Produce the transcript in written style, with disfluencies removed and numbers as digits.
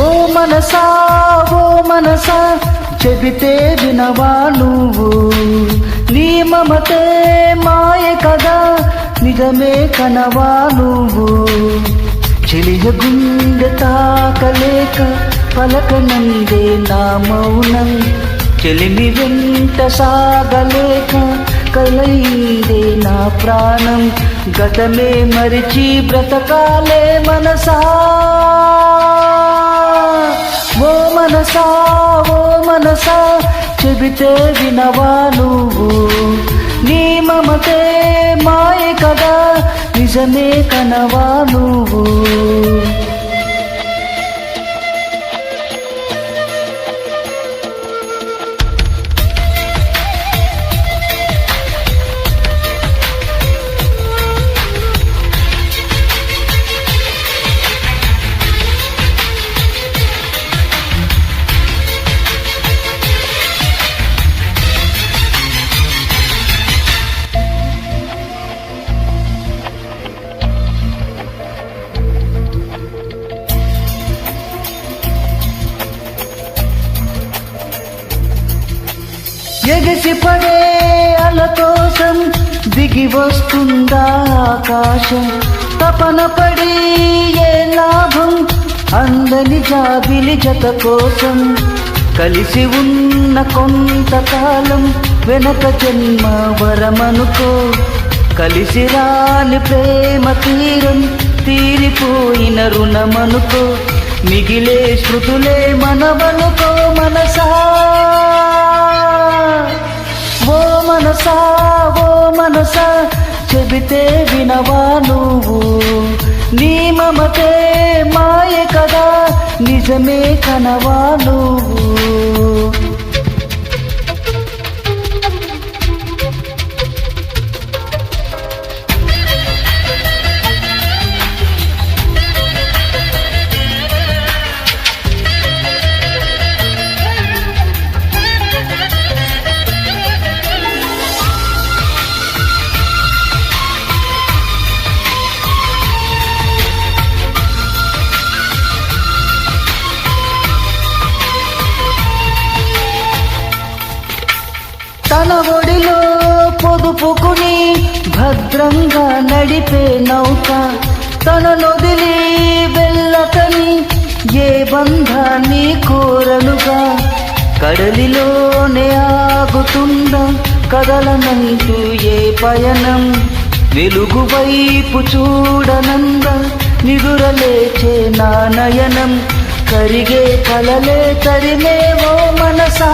ఓ మనసా ఓ మనసా చెబితే వినవా నువ్వు, నీ మమతే మాయ కదా నిజమే కనవా నువ్వు. చెలియ గుండె తాకలేక పలకనందే నా మౌనం, చెలిమి వెంట సాగలేక కలయిందే నా ప్రాణం. గతమే మరిచి బ్రతకాలే మనసా, ఓ మనసా ఓ మనసా చెబితే వినవా నువ్వు, నీ మమతే మాయ కదా నిజమే కనవా నువ్వు. ఎగసి పడే అల కోసం దిగి వస్తుందా ఆకాశం, తపన పడి ఏ లాభం అందని జాబిలి జత కోసం. కలిసి ఉన్న కొంతకాలం వెనక జన్మ వరమనుకో, కలిసి రాని ప్రేమ తీరం తీరిపోయిన రుణమనుకో. మిగిలే శృతులే మనవనుకో మనసా, ఓ మనసా ఓ మనసా చెబితే వినవా నువ్వు, నీ మమతే మాయ కదా నిజమే కనవా నువ్వు. తన ఒడిలో పొదుపుకుని భద్రంగా నడిపే నౌక, తన నొదిలి వెళ్ళతని ఏ బంధాన్ని కోరనుగా. కడలిలోనే ఆగుతుందా కదలనంటూ ఏ పయనం, వెలుగు వైపు చూడనంద నిదురలేచే నా నయనం. కరిగే కలలే తరిమేవో మనసా.